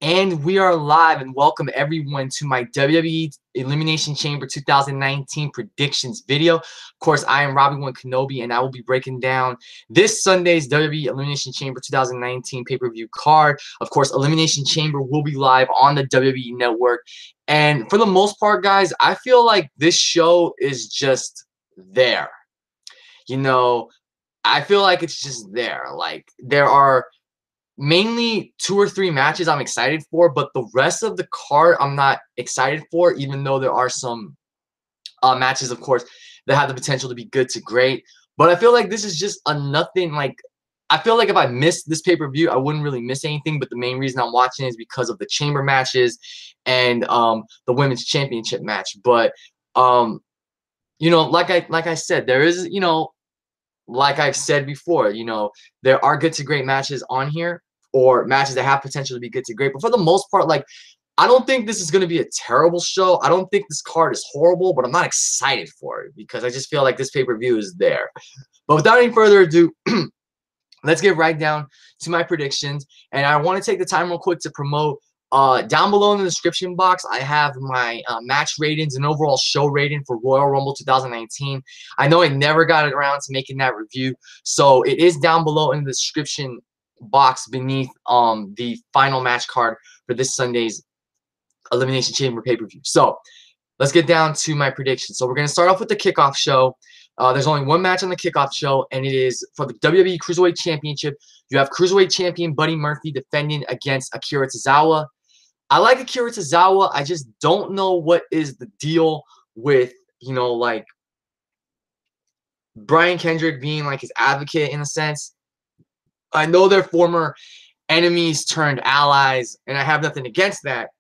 And we are live, and welcome everyone to my WWE Elimination Chamber 2019 predictions video. Of course, I am Robbie1 Kenobi, and I will be breaking down this Sunday's WWE Elimination Chamber 2019 pay-per-view card. Of course, Elimination Chamber will be live on the WWE Network. And for the most part, guys, I feel like this show is just there. You know, I feel like it's just there. Like, there are mainly 2 or 3 matches I'm excited for, but the rest of the card I'm not excited for, even though there are some matches, of course, that have the potential to be good to great. But I feel like this is just a nothing. Like, I feel like if I missed this pay-per-view, I wouldn't really miss anything, but the main reason I'm watching is because of the chamber matches and the women's championship match. But you know, like I said, there is, you know, like I've said before, you know, there are good to great matches on here, or matches that have potential to be good to great. But for the most part, like, I don't think this is going to be a terrible show. I don't think this card is horrible, but I'm not excited for it because I just feel like this pay-per-view is there. But without any further ado, let's get right down to my predictions. And I want to take the time real quick to promote down below in the description box, I have my match ratings and overall show rating for Royal Rumble 2019. I know I never got around to making that review, so it is down below in the description box beneath the final match card for this Sunday's Elimination Chamber pay-per-view. So let's get down to my predictions. So we're going to start off with the kickoff show. There's only one match on the kickoff show, and it is for the WWE Cruiserweight Championship. You have Cruiserweight Champion Buddy Murphy defending against Akira Tozawa. I like Akira Tozawa. I just don't know what is the deal with, you know, like, Brian Kendrick being like his advocate in a sense. I know they're former enemies turned allies, and I have nothing against that.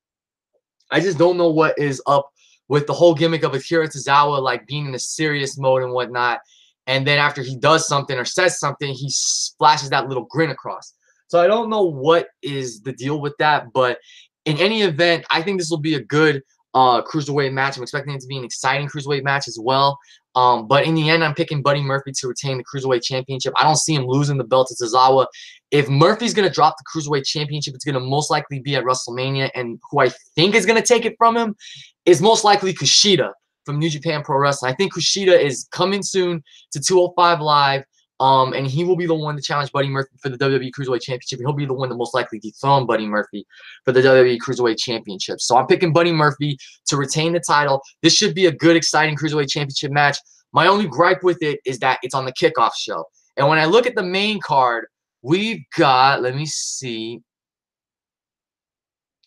I just don't know what is up with the whole gimmick of Akira Tozawa, like, being in a serious mode and whatnot. And then after he does something or says something, he flashes that little grin across. So I don't know what is the deal with that, but in any event, I think this will be a good cruiserweight match. I'm expecting it to be an exciting cruiserweight match as well. But in the end, I'm picking Buddy Murphy to retain the Cruiserweight Championship. I don't see him losing the belt to Tozawa. If Murphy's going to drop the Cruiserweight Championship, it's going to most likely be at WrestleMania. And who I think is going to take it from him is most likely Kushida from New Japan Pro Wrestling. I think Kushida is coming soon to 205 Live. And he will be the one to challenge Buddy Murphy for the WWE Cruiserweight Championship. He'll be the one to most likely dethrone Buddy Murphy for the WWE Cruiserweight Championship. So I'm picking Buddy Murphy to retain the title. This should be a good, exciting Cruiserweight Championship match. My only gripe with it is that it's on the kickoff show. And when I look at the main card, we've got, let me see,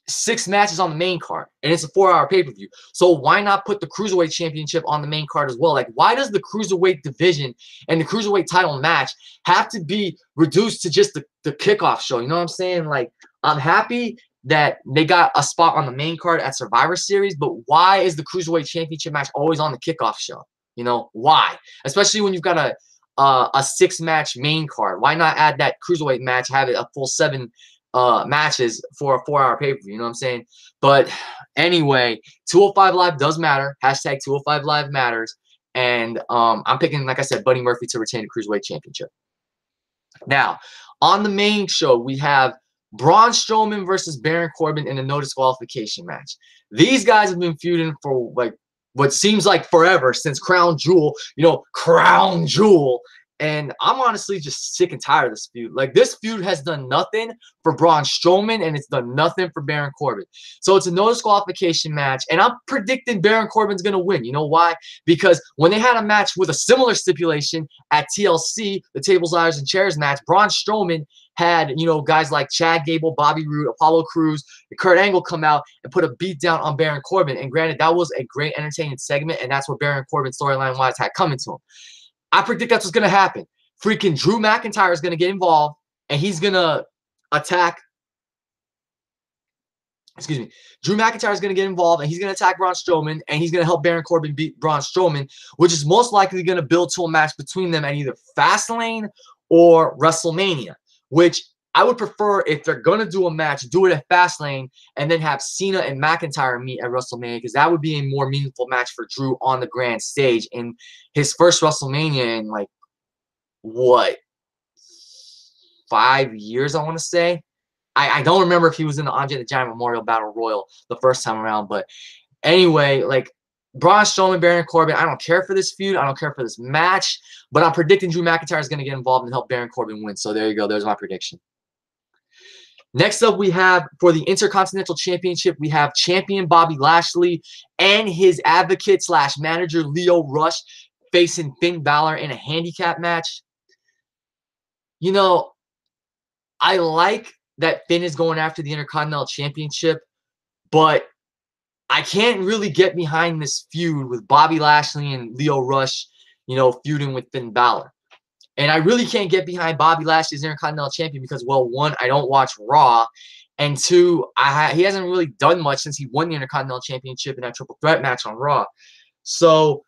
6 matches on the main card, and it's a 4-hour pay-per-view. So why not put the Cruiserweight Championship on the main card as well? Like, why does the Cruiserweight division and the Cruiserweight title match have to be reduced to just the kickoff show? You know what I'm saying? Like, I'm happy that they got a spot on the main card at Survivor Series, but why is the Cruiserweight Championship match always on the kickoff show? You know, why? Especially when you've got a 6-match main card. Why not add that Cruiserweight match, have it a full 7 matches for a 4-hour pay-per-view, you know what I'm saying? But anyway, 205 Live does matter. Hashtag 205 Live matters. And I'm picking, like I said, Buddy Murphy to retain the Cruiserweight Championship. Now, on the main show, we have Braun Strowman versus Baron Corbin in a no disqualification match. These guys have been feuding for, like, what seems like forever, since Crown Jewel, you know, Crown Jewel. And I'm honestly just sick and tired of this feud. Like, this feud has done nothing for Braun Strowman, and it's done nothing for Baron Corbin. So it's a no disqualification match, and I'm predicting Baron Corbin's going to win. You know why? Because when they had a match with a similar stipulation at TLC, the Tables, Ladders, and Chairs match, Braun Strowman had, you know, guys like Chad Gable, Bobby Roode, Apollo Crews, and Kurt Angle come out and put a beat down on Baron Corbin. And granted, that was a great entertaining segment, and that's what Baron Corbin storyline-wise had coming to him. I predict that's what's going to happen. Freaking Drew McIntyre is going to get involved, and he's going to attack. Excuse me. Drew McIntyre is going to get involved, and he's going to attack Braun Strowman, and he's going to help Baron Corbin beat Braun Strowman, which is most likely going to build to a match between them at either Fastlane or WrestleMania, which I would prefer, if they're going to do a match, do it at Fastlane and then have Cena and McIntyre meet at WrestleMania, because that would be a more meaningful match for Drew on the grand stage in his first WrestleMania in, like, what, 5 years, I want to say. I don't remember if he was in the Andre the Giant Memorial Battle Royal the first time around, but anyway, like Braun Strowman, Baron Corbin, I don't care for this feud. I don't care for this match, but I'm predicting Drew McIntyre is going to get involved and help Baron Corbin win. So there you go. There's my prediction. Next up, we have for the Intercontinental Championship, we have champion Bobby Lashley and his advocate / manager Lio Rush facing Finn Balor in a handicap match. You know, I like that Finn is going after the Intercontinental Championship, but I can't really get behind this feud with Bobby Lashley and Lio Rush, you know, feuding with Finn Balor. And I really can't get behind Bobby Lashley as Intercontinental Champion because, well, one, I don't watch Raw, and two, he hasn't really done much since he won the Intercontinental Championship in that triple threat match on Raw. So,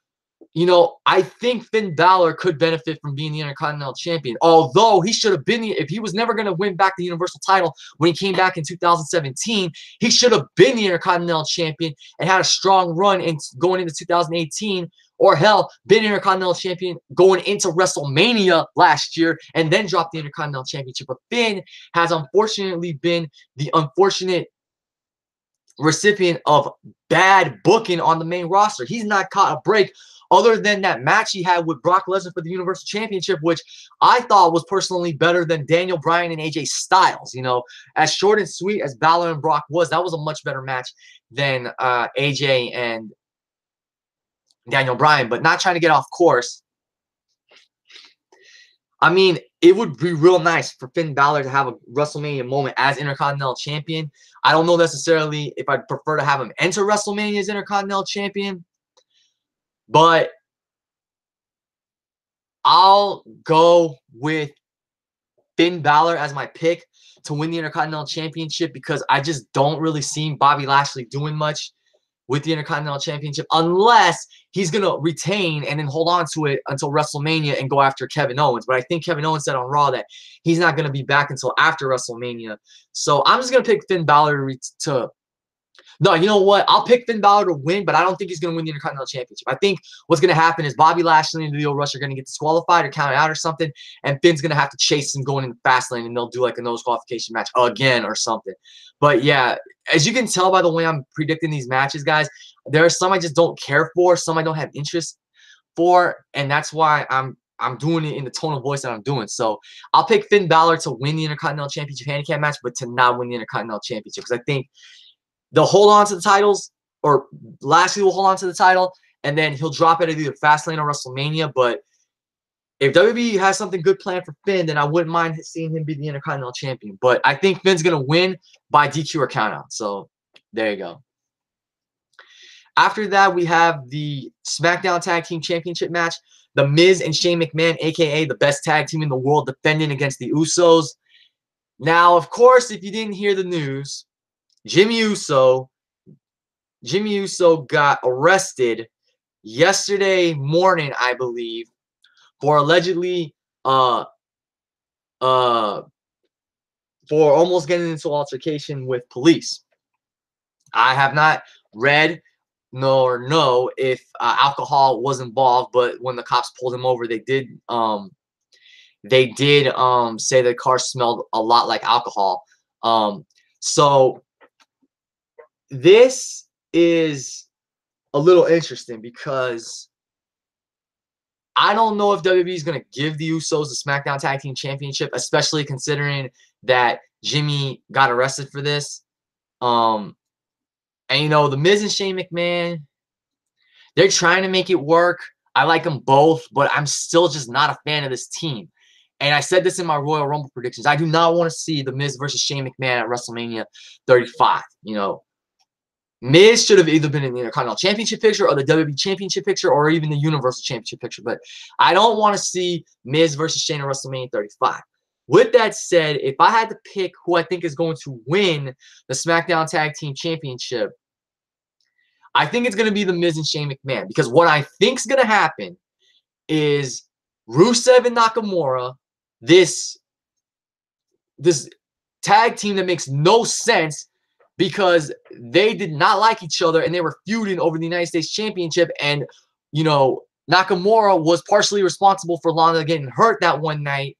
you know, I think Finn Balor could benefit from being the Intercontinental Champion. Although he should have been, if he was never going to win back the Universal title when he came back in 2017, he should have been the Intercontinental Champion and had a strong run in going into 2018. Or hell, been Intercontinental Champion going into WrestleMania last year and then dropped the Intercontinental Championship. But Finn has unfortunately been the unfortunate recipient of bad booking on the main roster. He's not caught a break other than that match he had with Brock Lesnar for the Universal Championship, which I thought was personally better than Daniel Bryan and AJ Styles. You know, as short and sweet as Bálor and Brock was, that was a much better match than AJ and Daniel Bryan. But not trying to get off course, I mean, it would be real nice for Finn Balor to have a WrestleMania moment as Intercontinental Champion. I don't know necessarily if I'd prefer to have him enter WrestleMania as Intercontinental Champion, but I'll go with Finn Balor as my pick to win the Intercontinental Championship because I just don't really see Bobby Lashley doing much with the Intercontinental Championship unless he's going to retain and then hold on to it until WrestleMania and go after Kevin Owens. But I think Kevin Owens said on Raw that he's not going to be back until after WrestleMania. So I'm just going to pick Finn Balor to no, you know what? I'll pick Finn Balor to win, but I don't think he's going to win the Intercontinental Championship. I think what's going to happen is Bobby Lashley and Lio Rush are going to get disqualified or counted out or something, and Finn's going to have to chase him going in the fast lane, and they'll do like a no disqualification match again or something. But yeah, as you can tell by the way I'm predicting these matches, guys, there are some I just don't care for, some I don't have interest for, and that's why I'm doing it in the tone of voice that I'm doing. So I'll pick Finn Balor to win the Intercontinental Championship handicap match, but to not win the Intercontinental Championship because I think they'll hold on to the titles, or Lashley will hold on to the title, and then he'll drop it at either Fastlane or WrestleMania. But if WWE has something good planned for Finn, then I wouldn't mind seeing him be the Intercontinental Champion. But I think Finn's going to win by DQ or countout. So there you go. After that, we have the SmackDown Tag Team Championship match. The Miz and Shane McMahon, a.k.a. the best tag team in the world, defending against the Usos. Now, of course, if you didn't hear the news, Jimmy Uso got arrested yesterday morning, I believe, for allegedly for almost getting into an altercation with police. I have not read nor know if alcohol was involved, but when the cops pulled him over, they did say the car smelled a lot like alcohol. So this is a little interesting because I don't know if WWE is going to give the Usos the SmackDown Tag Team Championship, especially considering that Jimmy got arrested for this. And, you know, the Miz and Shane McMahon, they're trying to make it work. I like them both, but I'm still just not a fan of this team. And I said this in my Royal Rumble predictions. I do not want to see the Miz versus Shane McMahon at WrestleMania 35. You know, Miz should have either been in the Intercontinental Championship picture or the WWE Championship picture or even the Universal Championship picture. But I don't want to see Miz versus Shane at WrestleMania 35. With that said, if I had to pick who I think is going to win the SmackDown Tag Team Championship, I think it's going to be the Miz and Shane McMahon. Because what I think is going to happen is Rusev and Nakamura, this tag team that makes no sense, because they did not like each other and they were feuding over the United States Championship. And, you know, Nakamura was partially responsible for Ronda getting hurt that one night.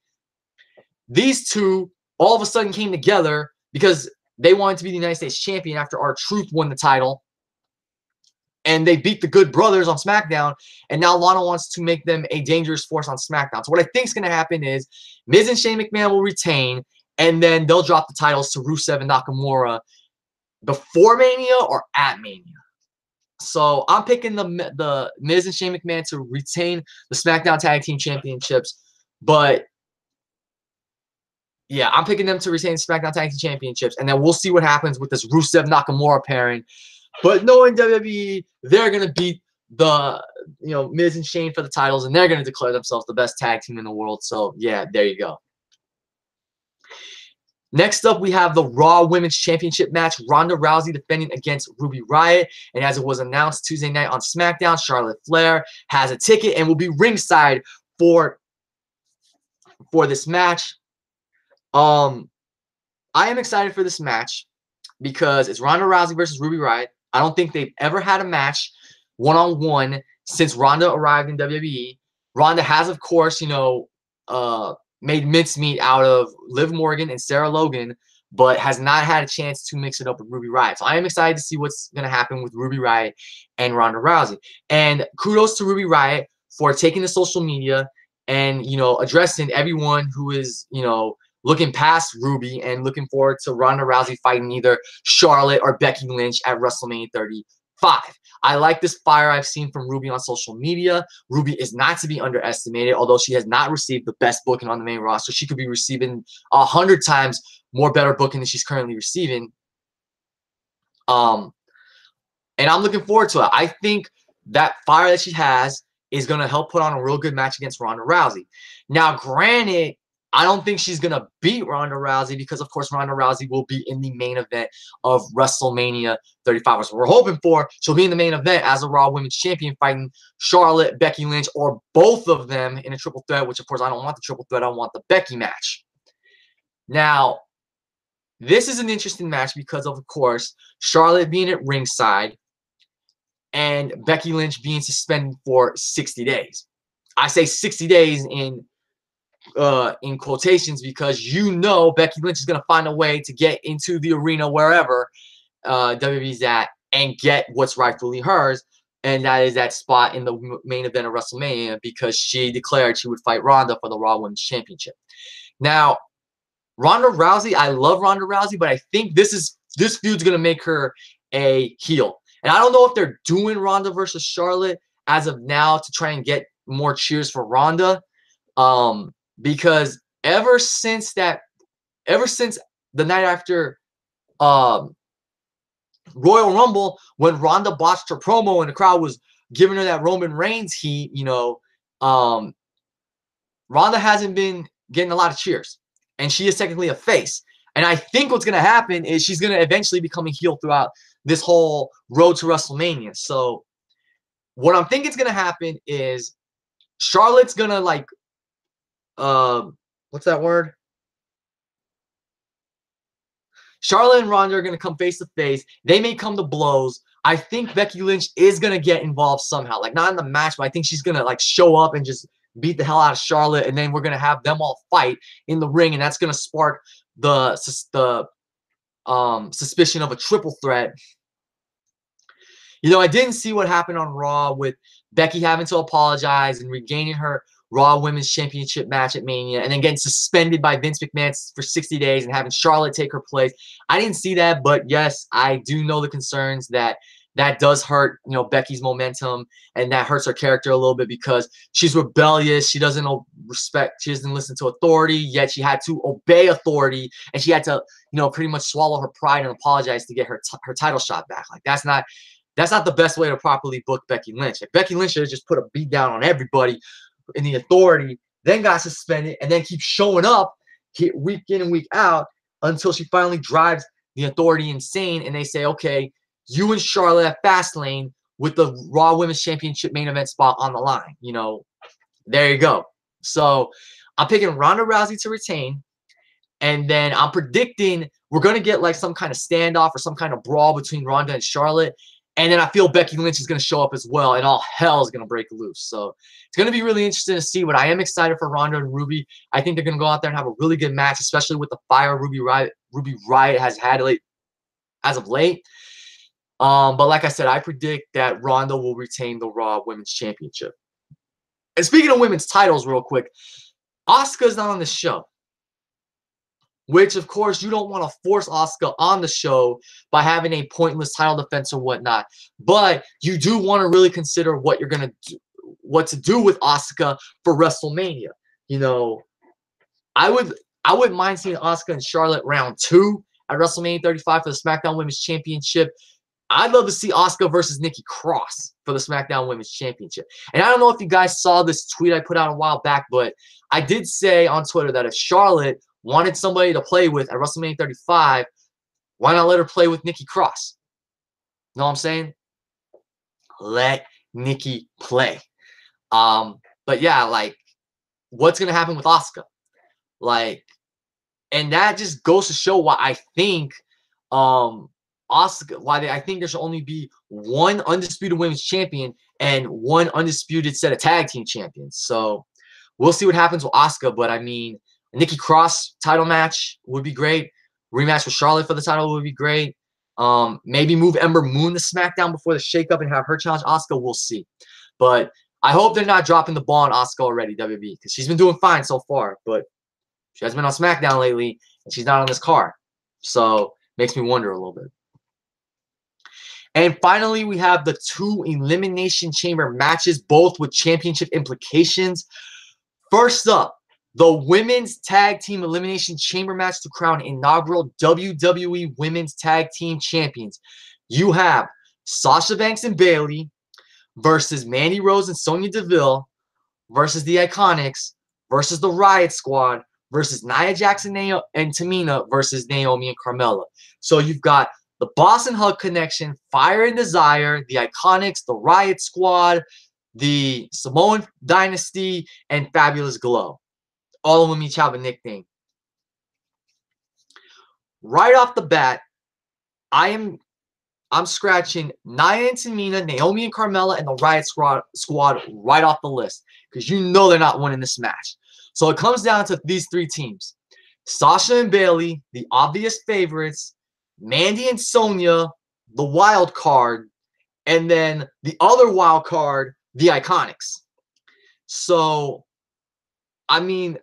These two all of a sudden came together because they wanted to be the United States champion after R-Truth won the title. And they beat the Good Brothers on SmackDown, and now Lana wants to make them a dangerous force on SmackDown. So what I think is going to happen is Miz and Shane McMahon will retain, and then they'll drop the titles to Rusev and Nakamura before Mania or at Mania. So I'm picking the Miz and Shane McMahon to retain the SmackDown Tag Team Championships, but yeah, I'm picking them to retain the SmackDown Tag Team Championships, and then we'll see what happens with this Rusev Nakamura pairing. But knowing WWE, they're going to beat the, Miz and Shane for the titles, and they're going to declare themselves the best tag team in the world. So, yeah, there you go. Next up, we have the Raw Women's Championship match. Ronda Rousey defending against Ruby Riott. And as it was announced Tuesday night on SmackDown, Charlotte Flair has a ticket and will be ringside for this match. I am excited for this match because it's Ronda Rousey versus Ruby Riott. I don't think they've ever had a match one-on-one since Ronda arrived in WWE. Ronda has, of course, made mincemeat out of Liv Morgan and Sarah Logan, but has not had a chance to mix it up with Ruby Riott. So I am excited to see what's going to happen with Ruby Riott and Ronda Rousey. And kudos to Ruby Riott for taking to social media and, addressing everyone who is, looking past Ruby and looking forward to Ronda Rousey fighting either Charlotte or Becky Lynch at WrestleMania 35. I like this fire I've seen from Ruby on social media. Ruby is not to be underestimated, although she has not received the best booking on the main roster. She could be receiving 100 times more better booking than she's currently receiving. And I'm looking forward to it. I think that fire that she has is going to help put on a real good match against Ronda Rousey. Now, granted, I don't think she's going to beat Ronda Rousey because, of course, Ronda Rousey will be in the main event of WrestleMania 35. So we're hoping for she'll be in the main event as a Raw Women's Champion fighting Charlotte, Becky Lynch, or both of them in a triple threat, which, of course, I don't want the triple threat. I want the Becky match. Now, this is an interesting match because of course, Charlotte being at ringside and Becky Lynch being suspended for 60 days. I say 60 days in quotations because Becky Lynch is going to find a way to get into the arena wherever WWE's at and get what's rightfully hers, and that is that spot in the main event of WrestleMania because she declared she would fight Ronda for the Raw Women's Championship. Now, Ronda Rousey, I love Ronda Rousey, but I think this feud's going to make her a heel. And I don't know if they're doing Ronda versus Charlotte as of now to try and get more cheers for Ronda. Because ever since the night after Royal Rumble, when Ronda botched her promo and the crowd was giving her that Roman Reigns heat, Ronda hasn't been getting a lot of cheers. And she is technically a face. And I think what's going to happen is she's going to eventually become a heel throughout this whole road to WrestleMania. So what I'm thinking is going to happen is Charlotte's going to what's that word? Charlotte and Ronda are going to come face to face. They may come to blows. I think Becky Lynch is going to get involved somehow. Like, not in the match, but I think she's going to, show up and just beat the hell out of Charlotte, and then we're going to have them all fight in the ring, and that's going to spark the suspicion of a triple threat. I didn't see what happened on Raw with Becky having to apologize and regaining her Raw Women's Championship match at Mania, and then getting suspended by Vince McMahon for 60 days and having Charlotte take her place. I didn't see that, but yes, I do know the concerns that does hurt, Becky's momentum, and that hurts her character a little bit because she's rebellious. She doesn't respect. She doesn't listen to authority. Yet she had to obey authority, and she had to, pretty much swallow her pride and apologize to get her title shot back. Like, that's not the best way to properly book Becky Lynch. Like, Becky Lynch should have just put a beat down on everybody in the authority, then got suspended, and then keep showing up week in and week out until she finally drives the authority insane, and they say, okay, you and Charlotte at Fastlane with the Raw Women's Championship main event spot on the line. There you go. So I'm picking Ronda Rousey to retain, and then I'm predicting we're going to get some kind of standoff or some kind of brawl between Ronda and Charlotte, And then I feel Becky Lynch is going to show up as well, and all hell is going to break loose. So it's going to be really interesting to see. But I am excited for Ronda and Ruby. I think they're going to go out there and have a really good match, especially with the fire Ruby Riott has had as of late. But like I said, I predict that Ronda will retain the Raw Women's Championship. And speaking of women's titles real quick, Asuka's not on the show. Which, of course, you don't want to force Asuka on the show by having a pointless title defense or whatnot. But you do want to really consider what you're going to do, what to do with Asuka for WrestleMania. You know, I wouldn't mind seeing Asuka and Charlotte round 2 at WrestleMania 35 for the SmackDown Women's Championship. I'd love to see Asuka versus Nikki Cross for the SmackDown Women's Championship. And I don't know if you guys saw this tweet I put out a while back, but I did say on Twitter that if Charlotte wanted somebody to play with at WrestleMania 35, why not let her play with Nikki Cross? You know what I'm saying? Let Nikki play. But yeah, like, what's going to happen with Asuka? Like, and that just goes to show why I think Asuka, I think there should only be one undisputed women's champion and one undisputed set of tag team champions. So we'll see what happens with Asuka, but I mean, a Nikki Cross title match would be great. Rematch with Charlotte for the title would be great. Maybe move Ember Moon to SmackDown before the shakeup and have her challenge Asuka. We'll see. But I hope they're not dropping the ball on Asuka already, WWE, because she's been doing fine so far. But she hasn't been on SmackDown lately, and she's not on this card. So makes me wonder a little bit. And finally, we have the 2 Elimination Chamber matches, both with championship implications. First up, the Women's Tag Team Elimination Chamber match to crown inaugural WWE Women's Tag Team Champions. You have Sasha Banks and Bayley versus Mandy Rose and Sonya Deville versus the IIconics versus the Riott Squad versus Nia Jackson and Tamina versus Naomi and Carmella. So you've got the Boss and Hug Connection, Fire and Desire, the IIconics, the Riott Squad, the Samoan Dynasty, and Fabulous Glow. All of them each have a nickname. Right off the bat, I'm scratching Nia and Tamina, Naomi and Carmella, and the Riott Squad right off the list, because you know they're not winning this match. So it comes down to these 3 teams. Sasha and Bayley, the obvious favorites, Mandy and Sonya, the wild card, and then the other wild card, the IIconics. So, I mean,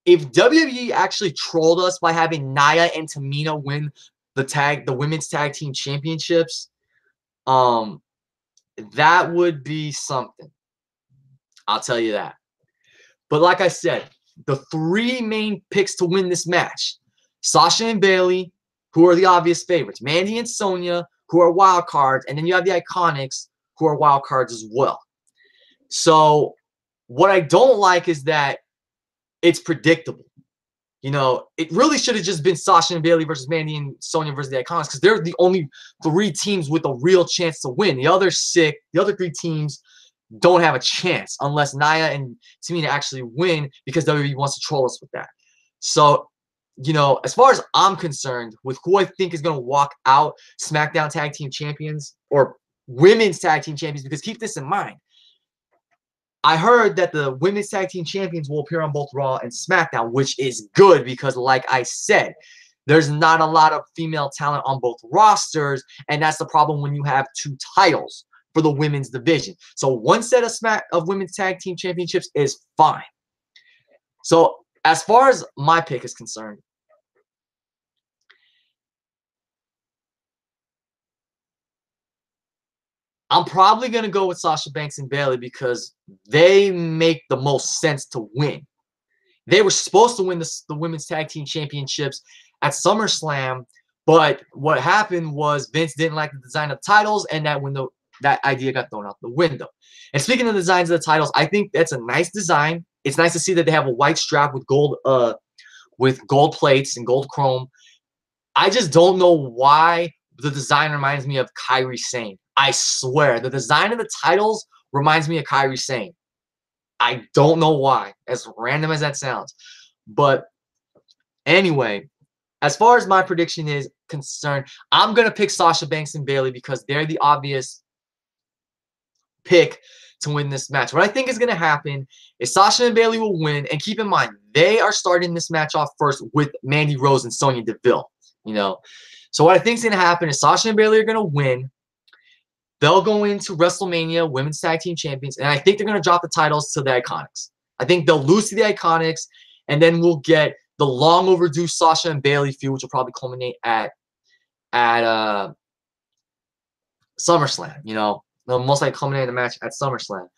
if WWE actually trolled us by having Nia and Tamina win the women's tag team championships, that would be something. I'll tell you that. But like I said, the 3 main picks to win this match: Sasha and Bayley, who are the obvious favorites; Mandy and Sonya, who are wild cards; and then you have the IIconics, who are wild cards as well. So what I don't like is that it's predictable. You know, it really should have just been Sasha and Bayley versus Mandy and Sonya versus the IIconics, because they're the only 3 teams with a real chance to win. The other 3 teams don't have a chance unless Nia and Tamina actually win, because WWE wants to troll us with that. So, you know, as far as I'm concerned, with who I think is going to walk out SmackDown Tag Team Champions or Women's Tag Team Champions, because keep this in mind, I heard that the Women's Tag Team Champions will appear on both Raw and SmackDown, which is good because, like I said, there's not a lot of female talent on both rosters, and that's the problem when you have 2 titles for the women's division. So one set of Women's Tag Team Championships is fine. So as far as my pick is concerned, I'm probably going to go with Sasha Banks and Bayley because they make the most sense to win. They were supposed to win the Women's Tag Team Championships at SummerSlam, but what happened was Vince didn't like the design of titles, and that idea got thrown out the window. And speaking of the designs of the titles, I think that's a nice design. It's nice to see that they have a white strap with gold plates and gold chrome. I just don't know why the design reminds me of Kairi Sane. I swear, the design of the titles reminds me of Kairi Sane. I don't know why, as random as that sounds. But anyway, as far as my prediction is, concerned, I'm going to pick Sasha Banks and Bayley because they're the obvious pick to win this match. What I think is going to happen is Sasha and Bayley will win. And keep in mind, they are starting this match off first with Mandy Rose and Sonya Deville. You know, so what I think is going to happen is Sasha and Bayley are going to win. They'll go into WrestleMania Women's Tag Team Champions, and I think they're going to drop the titles to the IIconics. I think they'll lose to the IIconics, and then we'll get the long overdue Sasha and Bayley feud, which will probably culminate at SummerSlam. You know, they'll most likely culminate the match at SummerSlam.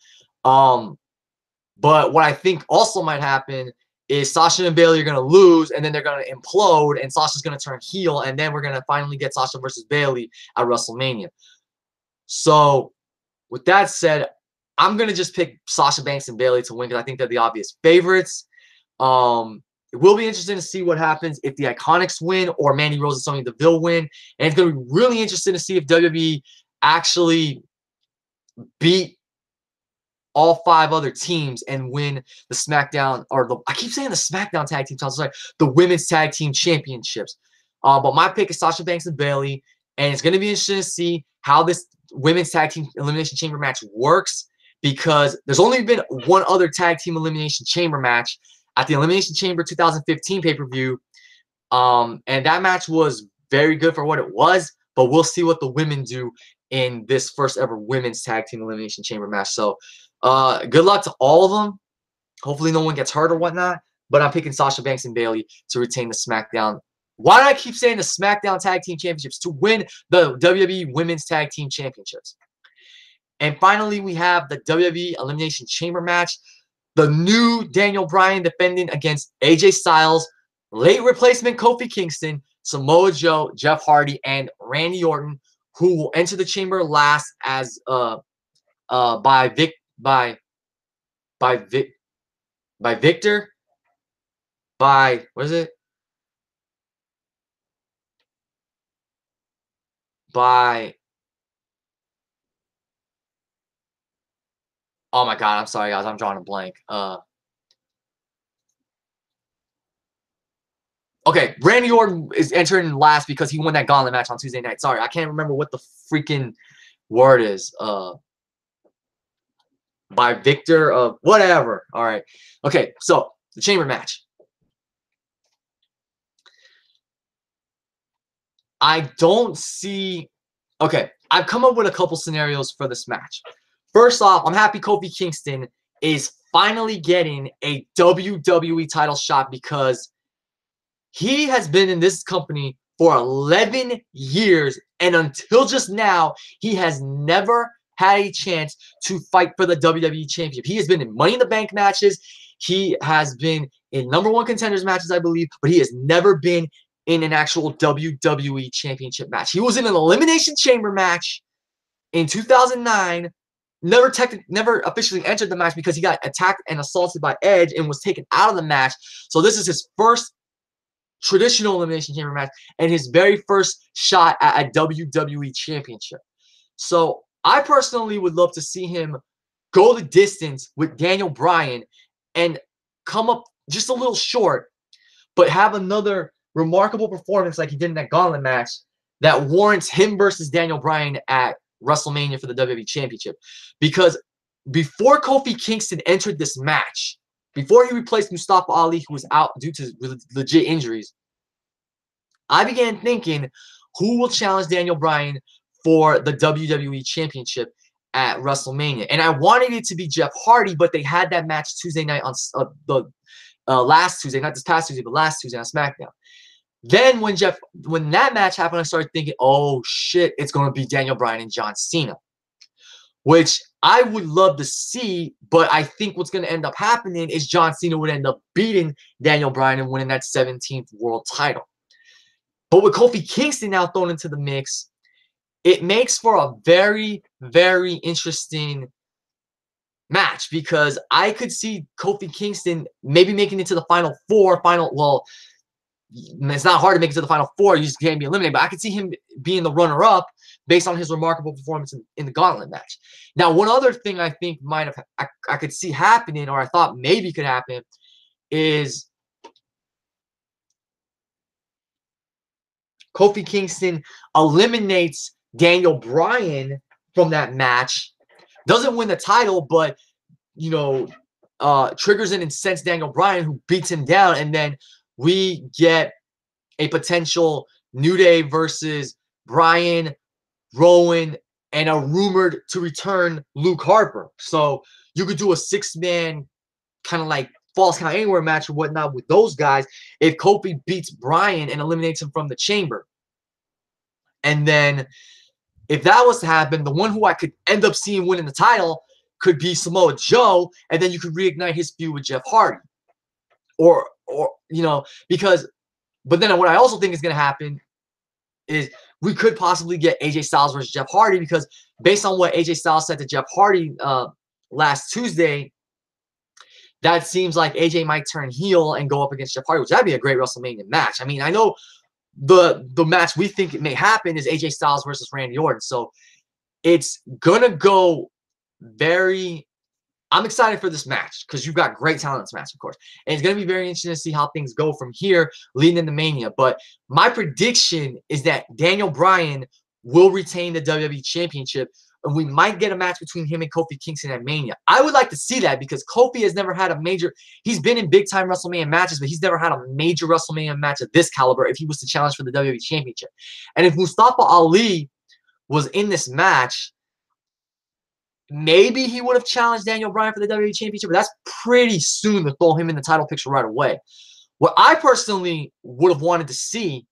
But what I think also might happen is Sasha and Bayley are going to lose, and then they're going to implode, and Sasha's going to turn heel, and then we're going to finally get Sasha versus Bayley at WrestleMania. So, with that said, I'm going to just pick Sasha Banks and Bayley to win because I think they're the obvious favorites. It will be interesting to see what happens if the IIconics win or Mandy Rose and Sonya Deville win. And it's going to be really interesting to see if WWE actually beat all 5 other teams and win the SmackDown, or I keep saying the SmackDown Tag Team titles, sorry, the Women's Tag Team Championships. But my pick is Sasha Banks and Bayley, and it's going to be interesting to see how this Women's Tag Team Elimination Chamber match works, because there's only been one other Tag Team Elimination Chamber match at the Elimination Chamber 2015 pay-per-view, and that match was very good for what it was, but we'll see what the women do in this first ever Women's Tag Team Elimination Chamber match. So, good luck to all of them. Hopefully no one gets hurt or whatnot, but I'm picking Sasha Banks and Bayley to retain the SmackDown. Why do I keep saying the SmackDown Tag Team Championships? To win the WWE Women's Tag Team Championships. And finally, we have the WWE Elimination Chamber match. The new Daniel Bryan defending against AJ Styles, late replacement Kofi Kingston, Samoa Joe, Jeff Hardy, and Randy Orton, who will enter the chamber last as by oh my god, I'm sorry guys, I'm drawing a blank. Okay, Randy Orton is entering last because he won that gauntlet match on Tuesday night. Sorry, I can't remember what the freaking word is. By victor of whatever. All right. Okay, so the chamber match. I don't see. Okay, I've come up with a couple scenarios for this match. First off, I'm happy Kofi Kingston is finally getting a WWE title shot because he has been in this company for 11 years, and until just now, he has never had a chance to fight for the WWE Championship. He has been in Money in the Bank matches. He has been in #1 contenders matches, I believe, but he has never been in an actual WWE Championship match. He was in an Elimination Chamber match in 2009, never officially entered the match because he got attacked and assaulted by Edge and was taken out of the match. So this is his first traditional Elimination Chamber match and his very first shot at a WWE Championship. So I personally would love to see him go the distance with Daniel Bryan and come up just a little short, but have another remarkable performance like he did in that gauntlet match that warrants him versus Daniel Bryan at WrestleMania for the WWE Championship. Because before Kofi Kingston entered this match, before he replaced Mustafa Ali, who was out due to legit injuries, I began thinking, who will challenge Daniel Bryan for the WWE Championship at WrestleMania? And I wanted it to be Jeff Hardy, but they had that match Tuesday night on the last Tuesday, not this past Tuesday, but last Tuesday on SmackDown. Then when that match happened, I started thinking, oh shit, it's going to be Daniel Bryan and John Cena, which I would love to see, but I think what's going to end up happening is John Cena would end up beating Daniel Bryan and winning that 17th world title. But with Kofi Kingston now thrown into the mix, it makes for a very, very interesting match because I could see Kofi Kingston maybe making it to the Final Four. Well, it's not hard to make it to the Final Four. You just can't be eliminated. But I could see him being the runner-up based on his remarkable performance in the Gauntlet match. Now, one other thing I think I could see happening, or I thought maybe could happen, is Kofi Kingston eliminates Daniel Bryan from that match. Doesn't win the title, but, you know, triggers and incents Daniel Bryan, who beats him down. And then we get a potential New Day versus Bryan, Rowan, and a rumored to return Luke Harper. So you could do a 6-man kind of like Falls Count Anywhere match or whatnot with those guys if Kofi beats Bryan and eliminates him from the chamber. And then if that was to happen, the one who I could end up seeing winning the title could be Samoa Joe, and then you could reignite his feud with Jeff Hardy. Or you know, because, but then what I also think is going to happen is we could possibly get AJ Styles versus Jeff Hardy, because based on what AJ Styles said to Jeff Hardy last Tuesday, that seems like AJ might turn heel and go up against Jeff Hardy, which that'd be a great WrestleMania match. I mean, I know the match we think it may happen is AJ Styles versus Randy Orton, so it's gonna go very. I'm excited for this match because you've got great talent in this match, of course, and it's gonna be very interesting to see how things go from here leading into Mania. But my prediction is that Daniel Bryan will retain the WWE Championship, and we might get a match between him and Kofi Kingston at Mania. I would like to see that because Kofi has never had a major. He's been in big-time WrestleMania matches, but he's never had a major WrestleMania match of this caliber if he was to challenge for the WWE Championship. And if Mustafa Ali was in this match, maybe he would have challenged Daniel Bryan for the WWE Championship, but that's pretty soon to throw him in the title picture right away. What I personally would have wanted to see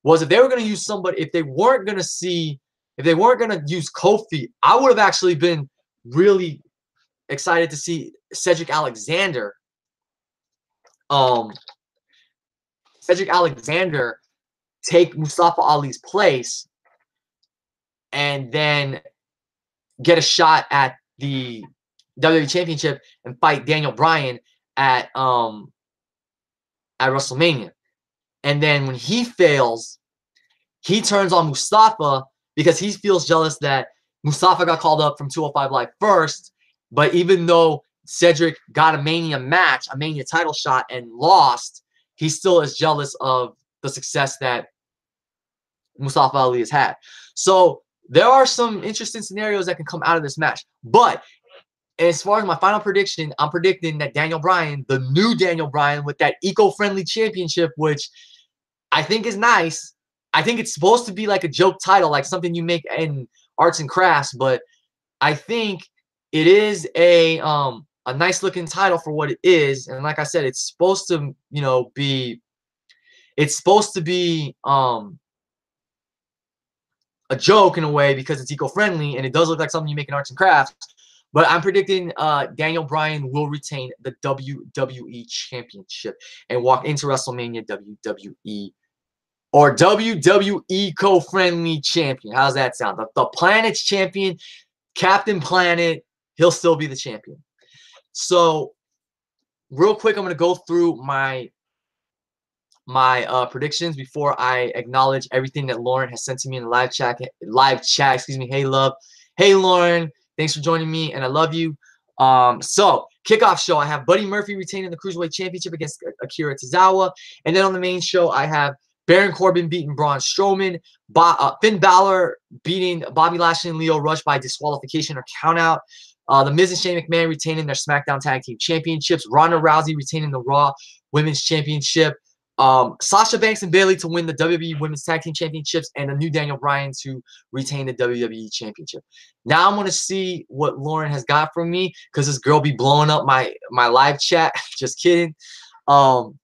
was if they were going to use somebody, if they weren't going to use Kofi, I would have actually been really excited to see Cedric Alexander. Cedric Alexander take Mustafa Ali's place and then get a shot at the WWE Championship and fight Daniel Bryan at WrestleMania. And then when he fails, he turns on Mustafa because he feels jealous that Mustafa got called up from 205 Live first. But even though Cedric got a Mania match, a Mania title shot, and lost, he still is jealous of the success that Mustafa Ali has had. So there are some interesting scenarios that can come out of this match. But as far as my final prediction, I'm predicting that Daniel Bryan, the new Daniel Bryan with that eco-friendly championship, which I think is nice. I think it's supposed to be like a joke title, like something you make in arts and crafts, but I think it is a nice looking title for what it is. And like I said, it's supposed to, you know, it's supposed to be a joke in a way because it's eco-friendly and it does look like something you make in arts and crafts. But I'm predicting Daniel Bryan will retain the WWE Championship and walk into WrestleMania WWE or WWE eco-friendly champion. How's that sound? The planet's champion, Captain Planet, he'll still be the champion. So real quick, I'm going to go through my predictions before I acknowledge everything that Lauren has sent to me in the live chat. Excuse me. Hey, love. Hey, Lauren. Thanks for joining me, and I love you. So, kickoff show, I have Buddy Murphy retaining the Cruiserweight Championship against Akira Tozawa. And then on the main show, I have Baron Corbin beating Braun Strowman, Finn Bálor beating Bobby Lashley and Lio Rush by disqualification or countout. The Miz and Shane McMahon retaining their SmackDown Tag Team Championships. Ronda Rousey retaining the Raw Women's Championship. Sasha Banks and Bayley to win the WWE Women's Tag Team Championships, and the new Daniel Bryan to retain the WWE Championship. Now I'm going to see what Lauren has got from me because this girl be blowing up my live chat. Just kidding. So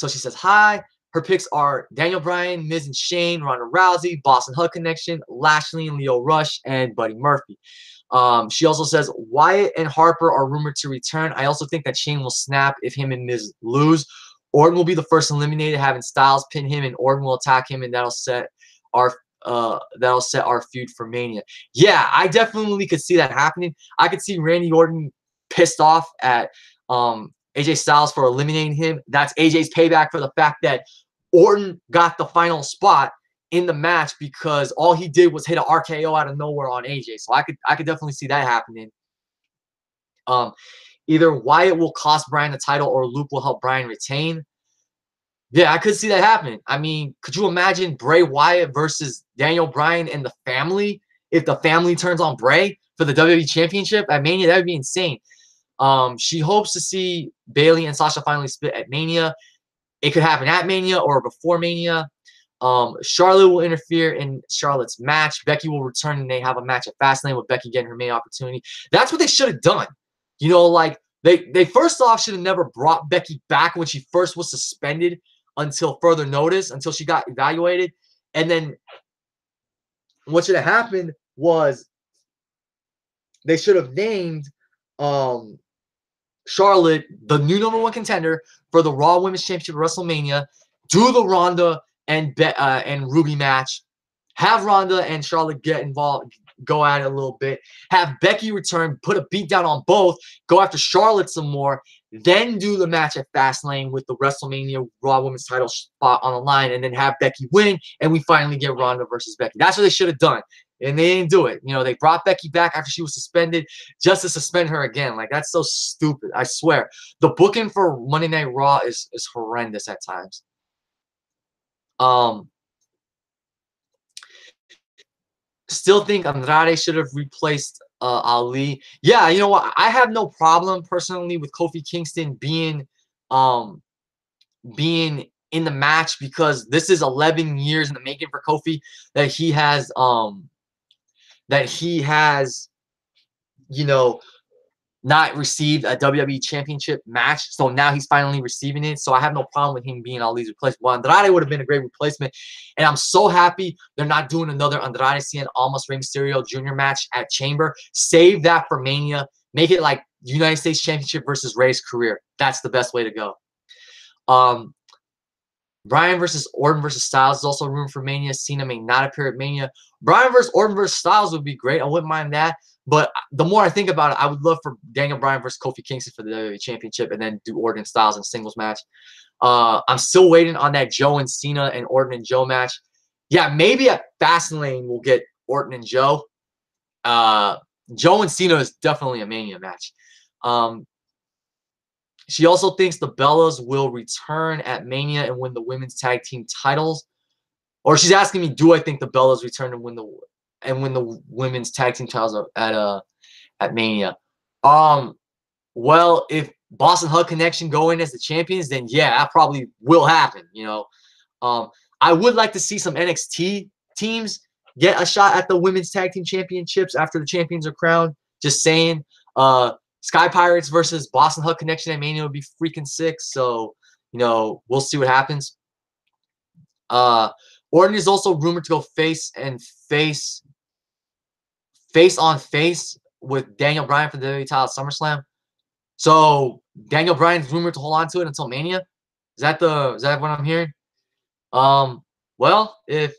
she says, hi. Her picks are Daniel Bryan, Miz and Shane, Ronda Rousey, Boston Hug Connection, Lashley and Lio Rush, and Buddy Murphy. She also says Wyatt and Harper are rumored to return. I also think that Shane will snap if him and Miz lose. Orton will be the first eliminated, having Styles pin him, and Orton will attack him, and that'll set our feud for Mania. Yeah, I definitely could see that happening. I could see Randy Orton pissed off at AJ Styles for eliminating him. That's AJ's payback for the fact that Orton got the final spot in the match because all he did was hit an RKO out of nowhere on AJ. So I could definitely see that happening. Either Wyatt will cost Bryan the title or Luke will help Bryan retain. Yeah, I could see that happening. I mean, could you imagine Bray Wyatt versus Daniel Bryan and the family? If the family turns on Bray for the WWE Championship at Mania, that would be insane. She hopes to see Bayley and Sasha finally split at Mania. It could happen at Mania or before Mania. Charlotte will interfere in Charlotte's match. Becky will return and they have a match at Fastlane with Becky getting her main opportunity. That's what they should have done. You know, like they first off should have never brought Becky back when she first was suspended until further notice, until she got evaluated. And then what should have happened was they should have named Charlotte the new #1 contender for the Raw Women's Championship at WrestleMania. Do the Ronda and Ruby match. Have Ronda and Charlotte get involved, go at it a little bit. Have Becky return, put a beat down on both, go after Charlotte some more, then do the match at Fastlane with the WrestleMania Raw Women's title spot on the line, and then have Becky win, and we finally get Ronda versus Becky. That's what they should have done, and they didn't do it. You know, they brought Becky back after she was suspended just to suspend her again. Like, that's so stupid, I swear. The booking for Monday Night Raw is horrendous at times. Still think Andrade should have replaced Ali. Yeah, you know what? I have no problem personally with Kofi Kingston being in the match, because this is 11 years in the making for Kofi that he has you know, not received a WWE Championship match. So now he's finally receiving it. So I have no problem with him being Ali's replacement. Well, Andrade would have been a great replacement. And I'm so happy they're not doing another Andrade Cien Almas Rey Mysterio Jr. match at Chamber. Save that for Mania. Make it like United States Championship versus Rey's career. That's the best way to go. Bryan versus Orton versus Styles is also room for Mania. Cena may not appear at Mania. Bryan versus Orton versus Styles would be great. I wouldn't mind that. But the more I think about it, I would love for Daniel Bryan versus Kofi Kingston for the WWE Championship, and then do Orton and Styles in a singles match. I'm still waiting on that Joe and Cena and Orton and Joe match. Yeah, maybe at Fastlane we'll get Orton and Joe. Joe and Cena is definitely a Mania match. She also thinks the Bellas will return at Mania and win the women's tag team titles. Or she's asking me, do I think the Bellas return and win the women's tag team titles at Mania? Well, if Boston Hug Connection go in as the champions, then yeah, that probably will happen. You know, I would like to see some NXT teams get a shot at the women's tag team championships after the champions are crowned. Just saying. Sky Pirates versus Boston Hug Connection at Mania would be freaking sick. So, you know, we'll see what happens. Orton is also rumored to go face on face with Daniel Bryan for the WWE title at SummerSlam. So Daniel Bryan's rumored to hold on to it until Mania. Is that what I'm hearing? Well, if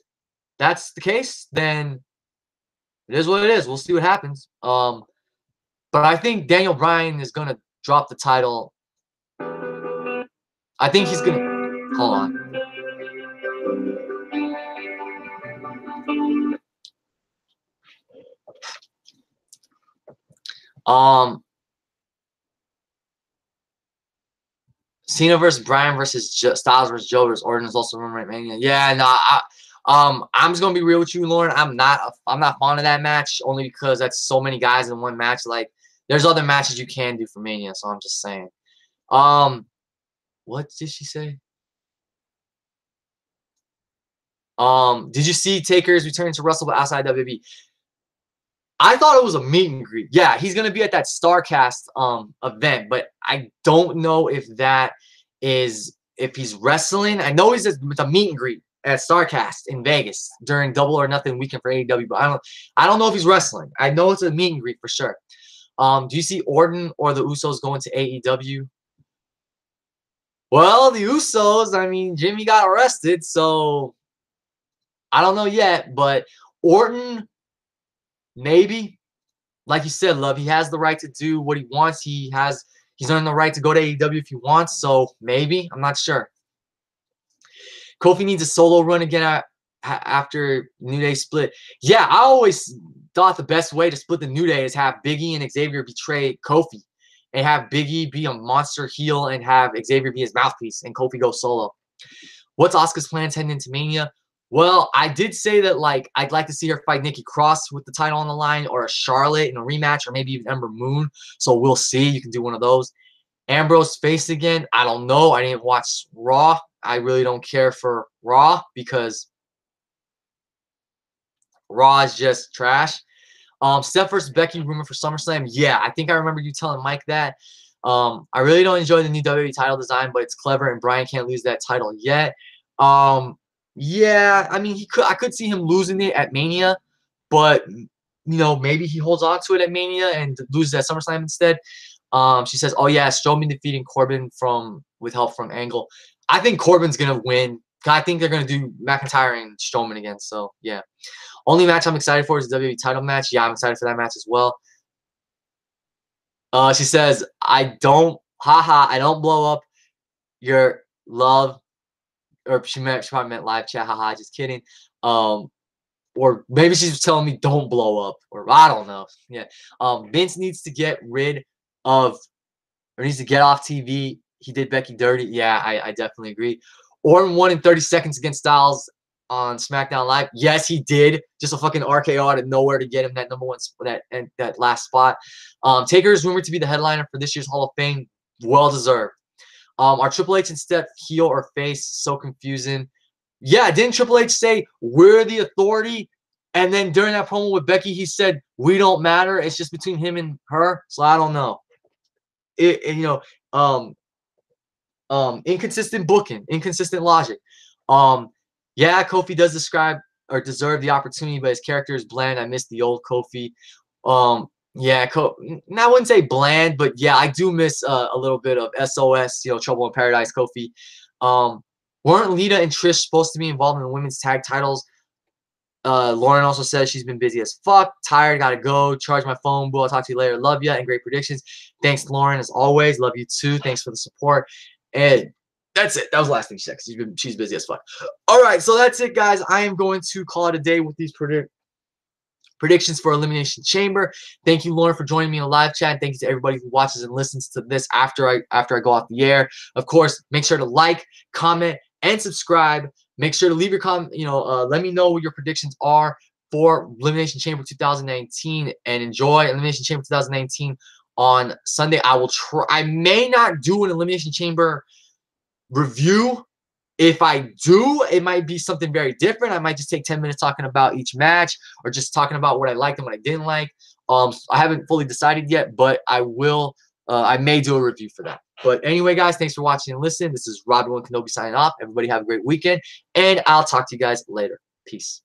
that's the case, then it is what it is. We'll see what happens. But I think Daniel Bryan is gonna drop the title. I think he's gonna hold on. Cena versus Bryan versus Styles versus Joe versus Orton is also rumored at Mania. Yeah, no, I'm just gonna be real with you, Lauren. I'm not fond of that match, only because that's so many guys in one match. Like, there's other matches you can do for Mania, so I'm just saying. What did she say? Did you see Taker's return to wrestle outside WWE? I thought it was a meet and greet. Yeah, he's gonna be at that StarCast event, but I don't know if he's wrestling. I know it's a meet and greet at StarCast in Vegas during Double or Nothing weekend for AEW, but I don't know if he's wrestling. I know it's a meet and greet for sure. Do you see Orton or the Usos going to AEW? Well, the Usos, I mean, Jimmy got arrested, so I don't know yet, but Orton, maybe. Like you said, Love, he has the right to do what he wants. He's earned the right to go to AEW if he wants, so maybe. I'm not sure. Kofi needs a solo run again after New Day split. Yeah, I always thought the best way to split the New Day is have Big E and Xavier betray Kofi, and have Big E be a monster heel and have Xavier be his mouthpiece and Kofi go solo. What's Asuka's plans heading into Mania? Well, I did say that, like, I'd like to see her fight Nikki Cross with the title on the line, or a Charlotte in a rematch, or maybe even Ember Moon. So we'll see. You can do one of those. Ambrose face again. I don't know. I didn't watch Raw. I really don't care for Raw because Raw is just trash. Steph versus Becky rumor for SummerSlam. Yeah, I think I remember you telling Mike that. I really don't enjoy the new WWE title design, but it's clever, and Bryan can't lose that title yet. Yeah, I mean, I could see him losing it at Mania, but maybe he holds on to it at Mania and loses at SummerSlam instead. She says, "Oh yeah, Strowman defeating Corbin with help from Angle." I think Corbin's gonna win. I think they're gonna do McIntyre and Strowman again. So yeah. Only match I'm excited for is the WWE title match. Yeah, I'm excited for that match as well. She says, I don't blow up your love. Or she probably meant live chat. Haha, just kidding. Or maybe she's telling me don't blow up. Or I don't know. Yeah. Vince needs to get rid of, or needs to get off TV. He did Becky dirty. Yeah, I definitely agree. Orton won in 30 seconds against Styles on SmackDown Live. Yes, he did. Just a fucking RKO out of nowhere to get him that #1 that last spot. Taker is rumored to be the headliner for this year's Hall of Fame. Well deserved. Are Triple H and Steph heel or face? So confusing. Yeah, didn't Triple H say we're the authority? And then during that promo with Becky, he said we don't matter. It's just between him and her. So I don't know. Inconsistent booking, inconsistent logic. Yeah, Kofi does deserve the opportunity, but his character is bland. I miss the old Kofi. Yeah, I wouldn't say bland, but yeah, I do miss a little bit of SOS, Trouble in Paradise Kofi. Weren't Lita and Trish supposed to be involved in the women's tag titles? Lauren also says she's been busy as fuck. Tired, gotta go. Charge my phone. Boo, I'll talk to you later. Love ya and great predictions. Thanks, Lauren, as always. Love you too. Thanks for the support. And that's it. That was the last thing she said. She's busy as fuck. All right, so that's it, guys. I am going to call it a day with these predictions for Elimination Chamber. Thank you, Lauren, for joining me in the live chat. Thank you to everybody who watches and listens to this after I go off the air. Of course, make sure to like, comment, and subscribe. Make sure to leave your comment. Let me know what your predictions are for Elimination Chamber 2019, and enjoy Elimination Chamber 2019 on Sunday. I may not do an Elimination Chamber review. If I do, it might be something very different. I might just take 10 minutes talking about each match, or just talking about what I liked and what I didn't like. I haven't fully decided yet, but I will. I may do a review for that. But anyway, guys, thanks for watching and listening. This is Robbie Kenobi signing off. Everybody have a great weekend, and I'll talk to you guys later. Peace.